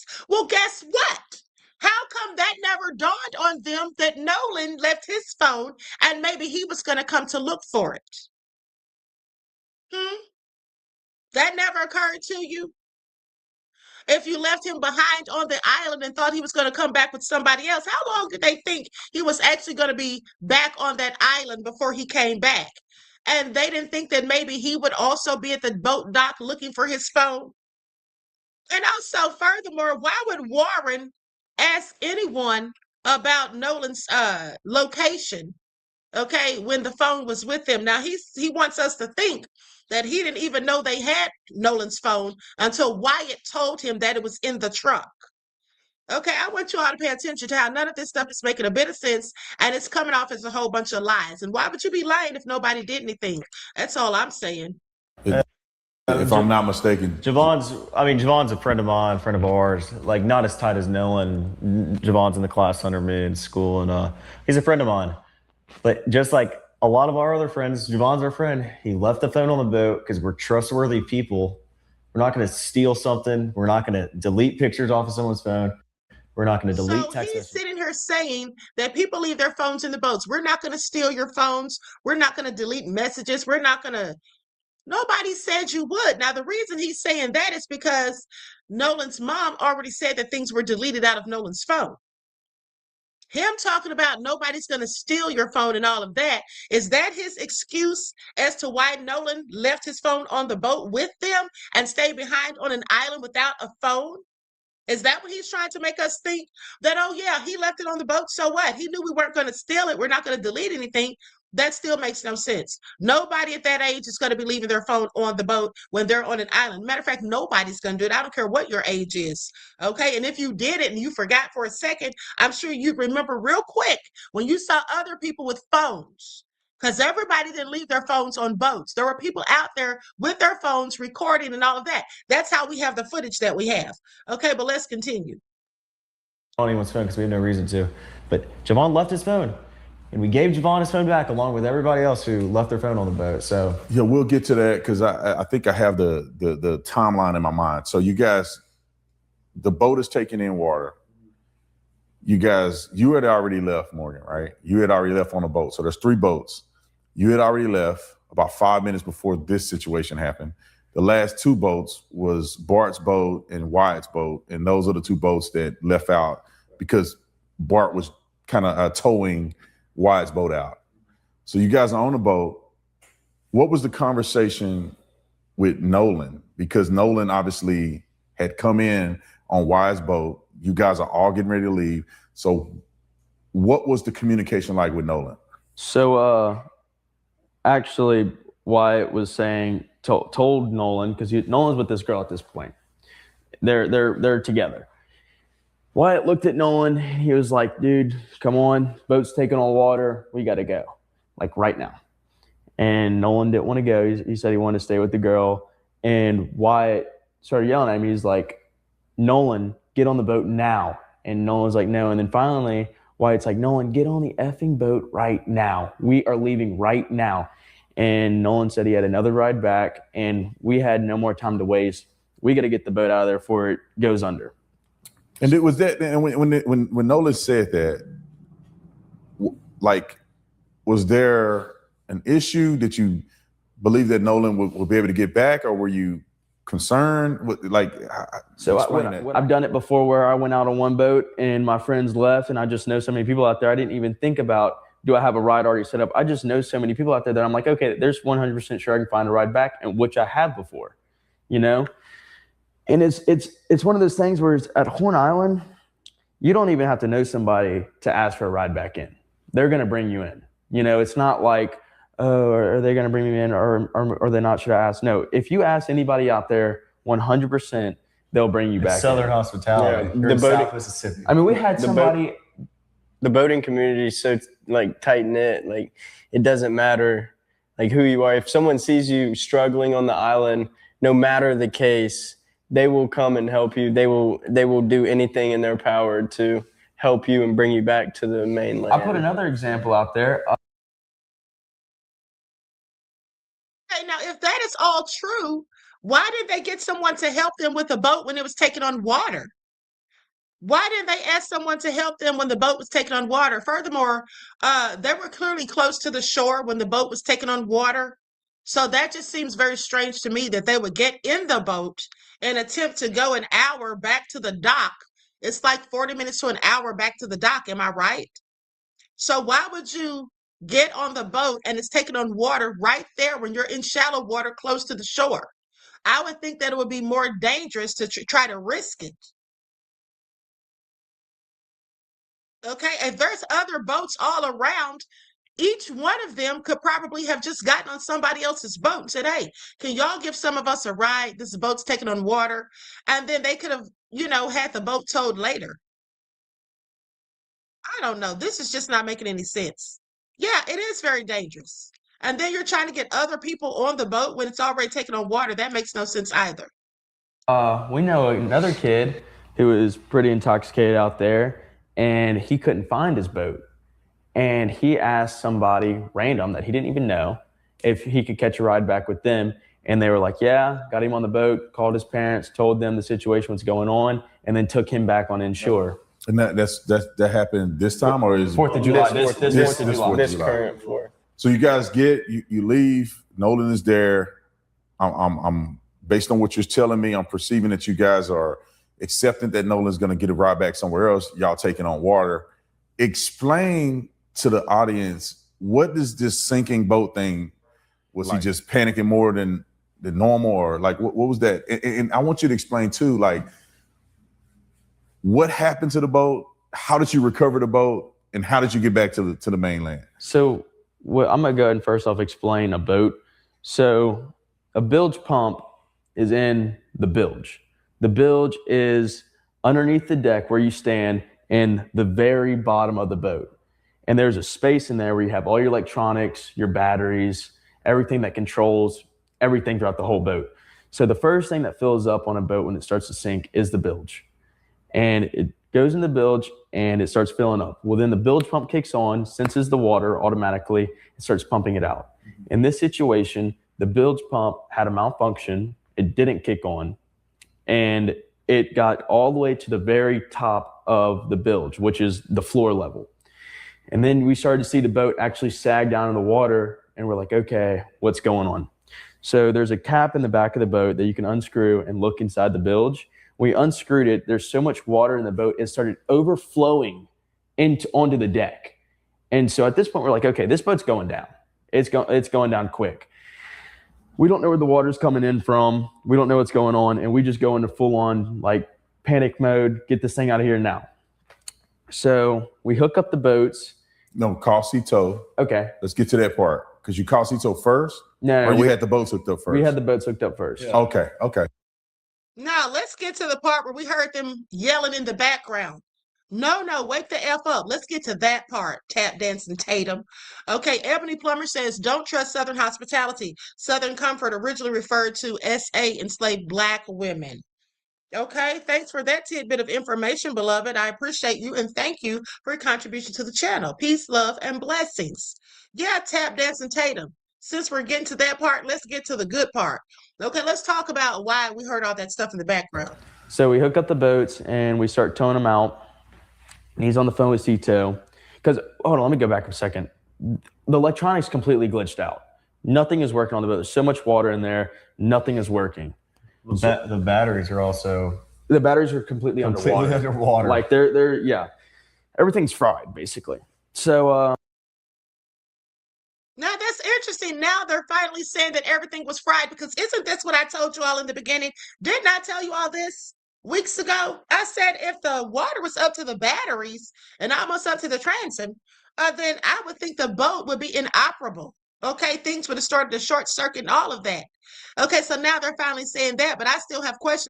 phones. Well, guess what? How come that never dawned on them that Nolan left his phone and maybe he was going to come to look for it? Hmm? That never occurred to you? If you left him behind on the island and thought he was going to come back with somebody else, how long did they think he was actually going to be back on that island before he came back? And they didn't think that maybe he would also be at the boat dock looking for his phone. And also, furthermore, why would Warren ask anyone about Nolan's location? Okay, when the phone was with him. Now he wants us to think that he didn't even know they had Nolan's phone until Wyatt told him that it was in the truck. Okay, I want you all to pay attention to how none of this stuff is making a bit of sense and it's coming off as a whole bunch of lies. And why would you be lying if nobody did anything? That's all I'm saying. If I'm not mistaken, Javon's a friend of mine, friend of ours. Like not as tight as Nolan. Javon's in the class under me in school, and he's a friend of mine. But just like a lot of our other friends, Javon's our friend. He left the phone on the boat because we're trustworthy people. We're not going to steal something. We're not going to delete pictures off of someone's phone. We're not going to delete So text he's messages. sitting here saying that people leave their phones in the boats. We're not going to steal your phones. We're not going to delete messages. We're not going to. Nobody said you would. Now, the reason he's saying that is because Nolan's mom already said that things were deleted out of Nolan's phone. Him talking about nobody's going to steal your phone and all of that, is that his excuse as to why Nolan left his phone on the boat with them and stayed behind on an island without a phone? Is that what he's trying to make us think? That, oh, yeah, he left it on the boat. So what? He knew we weren't going to steal it. We're not going to delete anything. That still makes no sense. Nobody at that age is going to be leaving their phone on the boat when they're on an island. Matter of fact, nobody's going to do it. I don't care what your age is. Okay. And if you did it and you forgot for a second, I'm sure you remember real quick when you saw other people with phones. Because everybody didn't leave their phones on boats. There were people out there with their phones recording and all of that. That's how we have the footage that we have. Okay, but let's continue. On anyone's phone because we have no reason to. But Javon left his phone, and we gave Javon his phone back along with everybody else who left their phone on the boat. So yeah, we'll get to that because I think I have the timeline in my mind. So you guys, the boat is taking in water. You had already left, Morgan, right? You had already left on the boat. So there's 3 boats. You had already left about 5 minutes before this situation happened. The last 2 boats was Bart's boat and Wyatt's boat, and those are the 2 boats that left out because Bart was kind of towing Wyatt's boat out. So you guys are on the boat. What was the conversation with Nolan? Because Nolan obviously had come in on Wyatt's boat. You guys are all getting ready to leave. So what was the communication like with Nolan? So actually Wyatt was saying, told Nolan, because Nolan's with this girl at this point. They're together. Wyatt looked at Nolan. He was like, dude, come on. Boat's taking on water. We got to go, like right now. And Nolan didn't want to go. He said he wanted to stay with the girl. And Wyatt started yelling at him. He's like, Nolan, get on the boat now. And Nolan's like, no. And then finally, Wyatt's like, Nolan, get on the effing boat right now. We are leaving right now. And Nolan said he had another ride back, and we had no more time to waste. We got to get the boat out of there before it goes under. And it was that. And when Nolan said that, like, was there an issue that you believe that Nolan will be able to get back, or were you concerned? So I've done it before where I went out on one boat and my friends left, and I just know so many people out there. I didn't even think about, do I have a ride already set up? I just know so many people out there that I'm like, okay, there's 100% sure I can find a ride back, and which I have before, you know? And it's one of those things where it's at Horn Island, you don't even have to know somebody to ask for a ride back in. They're going to bring you in. You know, it's not like, oh, are they going to bring me in or are they not? Should I ask? No, if you ask anybody out there, 100%, they'll bring you back. Southern in. hospitality. Yeah, the South Mississippi. I mean, we had somebody. The boating community is so like tight knit. Like it doesn't matter like who you are. If someone sees you struggling on the island, no matter the case, they will come and help you. They will do anything in their power to help you and bring you back to the mainland. I'll put another example out there. Okay, now if that is all true, why did they get someone to help them with a boat when it was taking on water? Why didn't they ask someone to help them when the boat was taken on water? Furthermore, they were clearly close to the shore when the boat was taken on water. So that just seems very strange to me that they would get in the boat and attempt to go an hour back to the dock. It's like 40 minutes to an hour back to the dock. Am I right? So why would you get on the boat and it's taken on water right there when you're in shallow water close to the shore? I would think that it would be more dangerous to try to risk it. Okay, and there's other boats all around. Each one of them could probably have just gotten on somebody else's boat and said, "Hey, can y'all give some of us a ride? This boat's taking on water." And then they could have, had the boat towed later. I don't know. This is just not making any sense. Yeah, it is very dangerous. And then you're trying to get other people on the boat when it's already taken on water. That makes no sense either. We know another kid who was pretty intoxicated out there, and he couldn't find his boat. And he asked somebody random that he didn't even know if he could catch a ride back with them. And they were like, yeah, got him on the boat, called his parents, told them the situation was going on, and then took him back on inshore. And that happened this time, or is 4th of July? This 4th of July. This current 4th. So you guys you leave. Nolan is there. I'm based on what you're telling me, I'm perceiving that you guys are accepting that Nolan's going to get a ride back somewhere else. Y'all taking on water. Explain to the audience, what does this sinking boat thing? Was he just panicking more than normal, or like what was that? And I want you to explain too, like what happened to the boat? How did you recover the boat? And how did you get back to the mainland? So I'm gonna go ahead and first off explain a boat. So a bilge pump is in the bilge. The bilge is underneath the deck where you stand in the very bottom of the boat. And there's a space in there where you have all your electronics, your batteries, everything that controls everything throughout the whole boat. So the first thing that fills up on a boat when it starts to sink is the bilge. And it goes in the bilge and it starts filling up. Well, then the bilge pump kicks on, senses the water automatically, and starts pumping it out. In this situation, the bilge pump had a malfunction. It didn't kick on. And it got all the way to the very top of the bilge, which is the floor level. And then we started to see the boat actually sag down in the water, and we're like, okay, what's going on? So there's a cap in the back of the boat that you can unscrew and look inside the bilge. We unscrewed it. There's so much water in the boat, it started overflowing onto the deck. And so at this point, we're like, okay, this boat's going down. It's going down quick. We don't know where the water's coming in from. We don't know what's going on. And we just go into full on like panic mode, get this thing out of here now. So we hook up the boats. No, call Cito. Okay. Let's get to that part. Because you called Cito first? No, or you had the boats hooked up first? We had the boats hooked up first. Yeah. Okay. Now, let's get to the part where we heard them yelling in the background. No, wake the F up. Let's get to that part, tap dancing Tatum. Okay, Ebony Plummer says, don't trust Southern hospitality. Southern Comfort originally referred to SA enslaved Black women. Okay, thanks for that tidbit of information, beloved. I appreciate you and thank you for your contribution to the channel. Peace, love, and blessings. Yeah, tap dancing Tatum. Since we're getting to that part, let's get to the good part. Okay, let's talk about why we heard all that stuff in the background. So we hook up the boats and we start towing them out. And he's on the phone with Cito. Because, hold on, let me go back a second. The electronics completely glitched out. Nothing is working on the boat. There's so much water in there. Nothing is working. The batteries are also completely underwater. Like they're yeah, everything's fried basically. So now that's interesting. Now they're finally saying that everything was fried, because isn't this what I told you all in the beginning? Didn't I tell you all this weeks ago? I said if the water was up to the batteries and almost up to the transom, then I would think the boat would be inoperable. Okay, things would have started to short circuit and all of that. Okay, so now they're finally saying that, but I still have questions.